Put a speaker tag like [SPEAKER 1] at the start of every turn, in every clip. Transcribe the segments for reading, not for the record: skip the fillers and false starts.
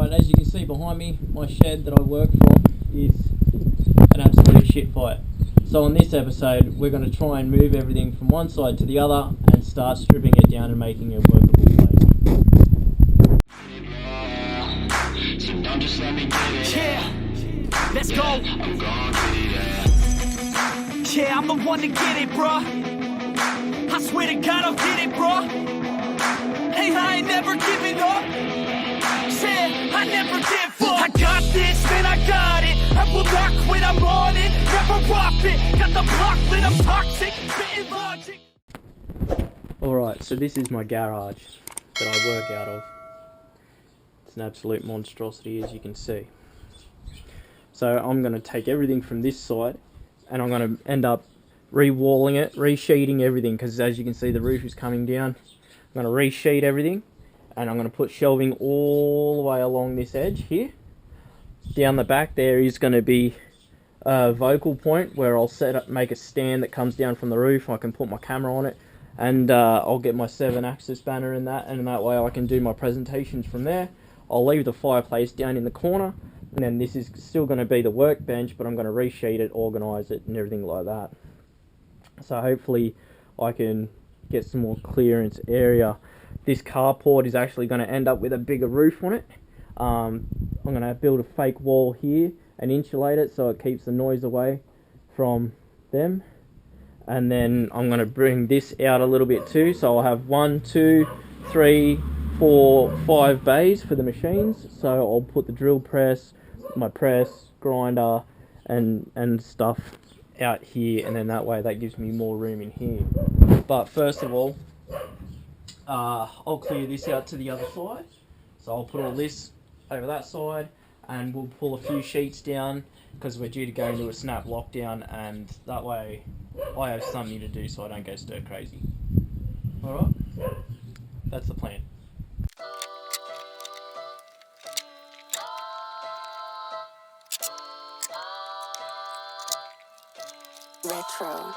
[SPEAKER 1] Alright, as you can see behind me, my shed that I work from is an absolute shit fight. So on this episode, we're going to try and move everything from one side to the other and start stripping it down and making a workable place.
[SPEAKER 2] So don't just let me get it.
[SPEAKER 3] Yeah, let's go.
[SPEAKER 2] I'm gonna get it.
[SPEAKER 3] Yeah, I'm the one to get it, bruh. I swear to God I'll get it, bruh. Hey, I ain't never giving up. Said I never give up. I got this, man, I got it. I will not quit, I'm on it. Never rock it. Got the block lit, I'm toxic. Spitting logic.
[SPEAKER 1] Alright, so this is my garage that I work out of. It's an absolute monstrosity, as you can see. So I'm going to take everything from this side and I'm going to end up re-walling it, re-sheeting everything, because as you can see the roof is coming down. I'm going to re-sheet everything and I'm going to put shelving all the way along this edge here. Down the back there is going to be a vocal point where I'll make a stand that comes down from the roof. I can put my camera on it and I'll get my 7-axis banner in that, and that way I can do my presentations from there. I'll leave the fireplace down in the corner, and then this is still going to be the workbench, but I'm going to resheet it, organise it and everything like that. So hopefully I can get some more clearance area. This carport is actually going to end up with a bigger roof on it. I'm going to build a fake wall here and insulate it so it keeps the noise away from them. And then I'm going to bring this out a little bit too, so I'll have 1, 2, 3, 4, 5 bays for the machines. So I'll put the drill press, my press, grinder and stuff out here, and then that way that gives me more room in here. But first of all, I'll clear this out to the other side. So I'll put all this over that side and we'll pull a few sheets down because we're due to go into a snap lockdown, and that way I have something to do so I don't go stir crazy. Alright? That's the plan.
[SPEAKER 4] Retro.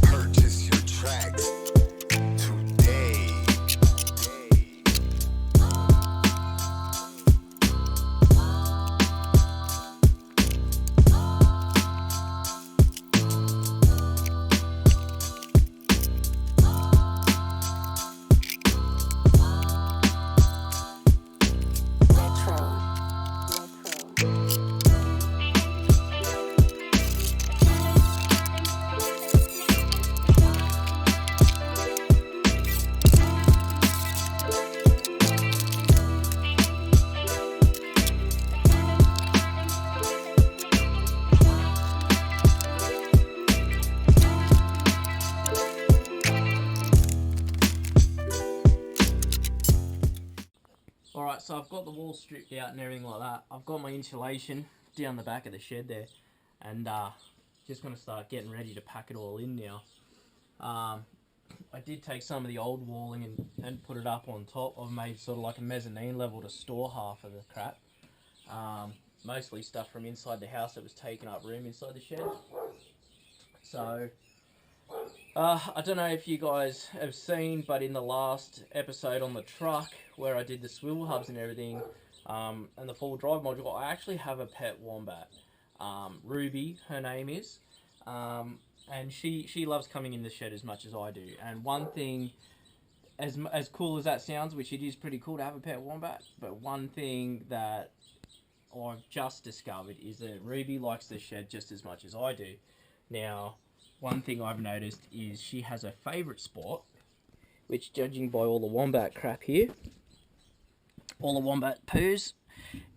[SPEAKER 2] Purchase your tracks today.
[SPEAKER 1] Alright, so I've got the wall stripped out and everything like that. I've got my insulation down the back of the shed there, and just going to start getting ready to pack it all in now. I did take some of the old walling and put it up on top. I've made sort of like a mezzanine level to store half of the crap. Mostly stuff from inside the house that was taking up room inside the shed. So I don't know if you guys have seen, but in the last episode on the truck where I did the swivel hubs and everything, and the full drive module, I actually have a pet wombat. Ruby, her name is, and she loves coming in the shed as much as I do. And one thing, as cool as that sounds, which it is pretty cool to have a pet wombat, but one thing that I've just discovered is that Ruby likes the shed just as much as I do. Now, one thing I've noticed is she has a favourite spot, which, judging by all the wombat crap here, all the wombat poos,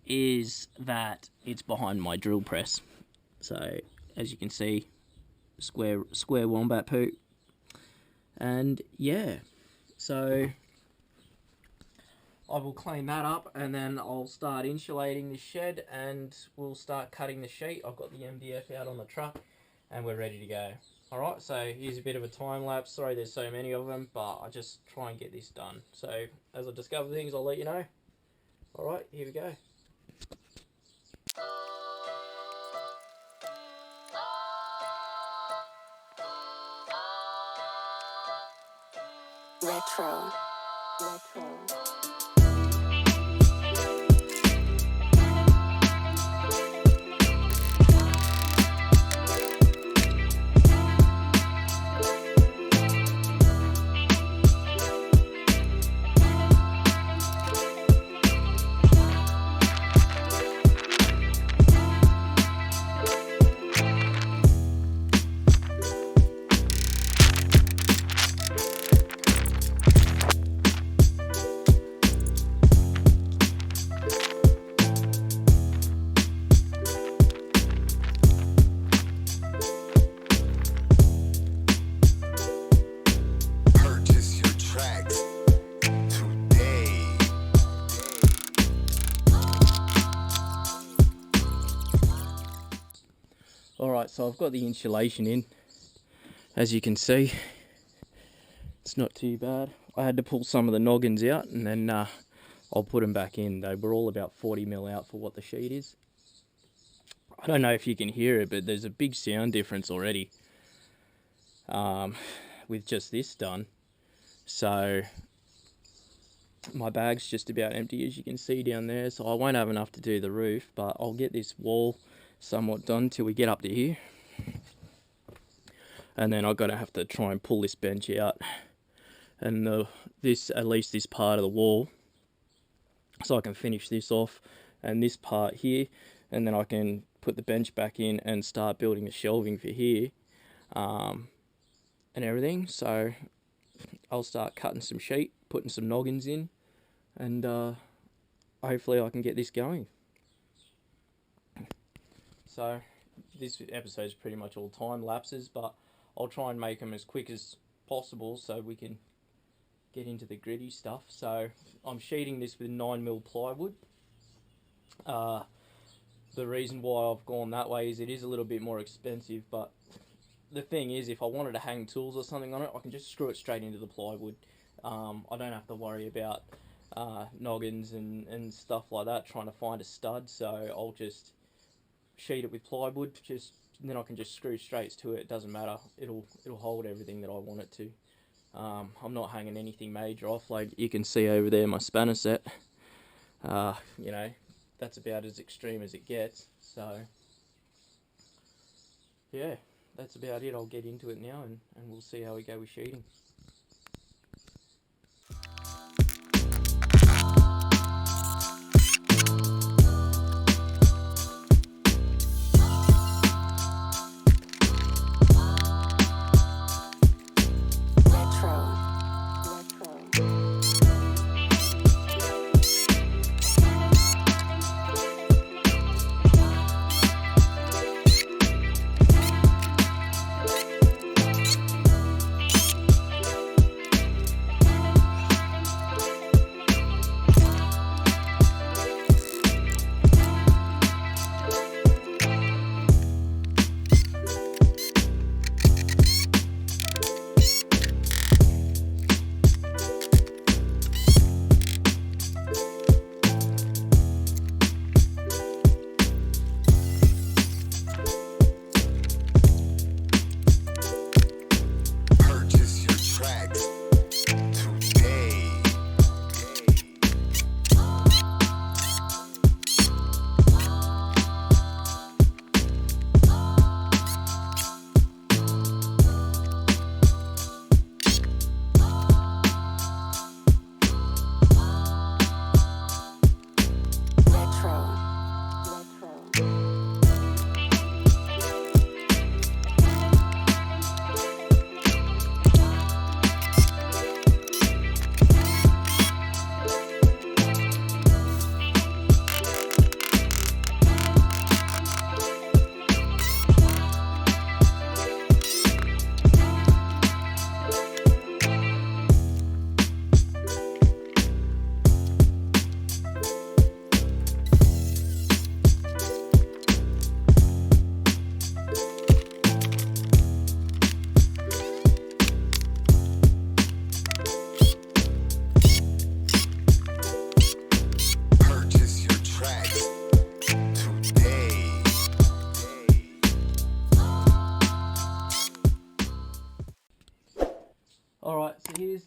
[SPEAKER 1] is that it's behind my drill press. So as you can see, square wombat poop. And yeah, so I will clean that up, and then I'll start insulating this shed, and we'll start cutting the sheet. I've got the MDF out on the truck, and we're ready to go. Alright, so here's a bit of a time lapse. Sorry there's so many of them, but I just try and get this done. So as I discover things, I'll let you know. Alright, here we go.
[SPEAKER 4] Retro.
[SPEAKER 2] Purchase your tracks today.
[SPEAKER 1] Alright, so I've got the insulation in. As you can see, it's not too bad. I had to pull some of the noggins out, and then I'll put them back in. They were all about 40mm out for what the sheet is. I don't know if you can hear it, but there's a big sound difference already with just this done. So my bag's just about empty, as you can see down there, so I won't have enough to do the roof, but I'll get this wall somewhat done till we get up to here. And then I've got to have to try and pull this bench out, and at least this part of the wall, so I can finish this off, and this part here, and then I can put the bench back in and start building the shelving for here, and everything. So I'll start cutting some sheet, putting some noggins in, and hopefully I can get this going. So this episode is pretty much all time lapses, but I'll try and make them as quick as possible so we can get into the gritty stuff. So I'm sheeting this with 9mm plywood. The reason why I've gone that way is it is a little bit more expensive, but the thing is, if I wanted to hang tools or something on it, I can just screw it straight into the plywood. I don't have to worry about noggins and stuff like that, trying to find a stud. So I'll just sheet it with plywood, then I can just screw straight to it. It doesn't matter, it'll hold everything that I want it to. I'm not hanging anything major off, like you can see over there, my spanner set. You know, that's about as extreme as it gets. So yeah, that's about it. I'll get into it now, and we'll see how we go with sheeting.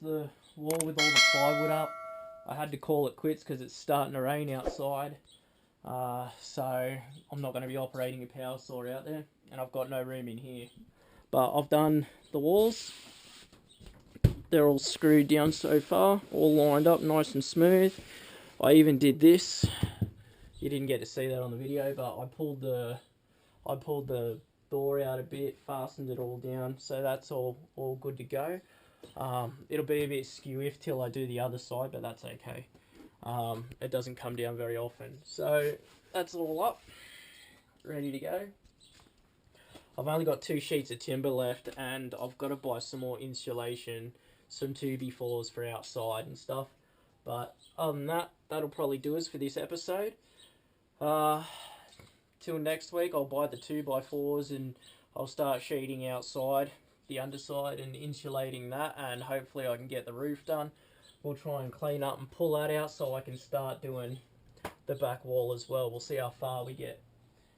[SPEAKER 1] the wall with all the plywood up. I had to call it quits because it's starting to rain outside. So I'm not going to be operating a power saw out there, and I've got no room in here. But I've done the walls. They're all screwed down so far, all lined up nice and smooth. I even did this. You didn't get to see that on the video, but I pulled the door out a bit, fastened it all down, so that's all good to go. It'll be a bit skew till I do the other side, but that's okay. It doesn't come down very often. So that's all up, ready to go. I've only got 2 sheets of timber left, and I've got to buy some more insulation, some 2x4s for outside and stuff. But other than that, that'll probably do us for this episode. Till next week, I'll buy the 2x4s and I'll start sheeting outside, the underside, and insulating that, and hopefully I can get the roof done. We'll try and clean up and pull that out so I can start doing the back wall as well. We'll see how far we get.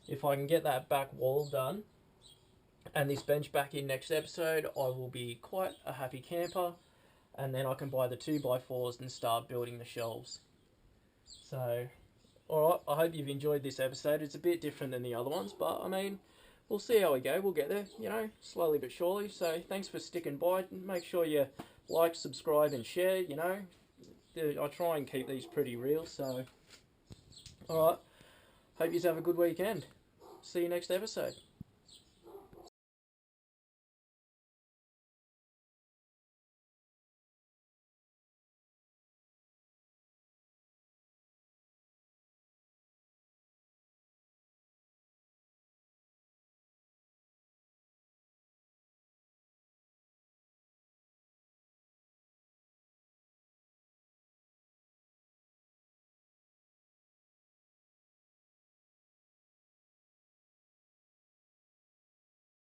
[SPEAKER 1] If I can get that back wall done and this bench back in next episode, I will be quite a happy camper, and then I can buy the 2x4s and start building the shelves. So, alright, I hope you've enjoyed this episode. It's a bit different than the other ones, but I mean, we'll see how we go. We'll get there, you know, slowly but surely. So thanks for sticking by. Make sure you like, subscribe and share, you know. I try and keep these pretty real, so alright. Hope you have a good weekend. See you next episode.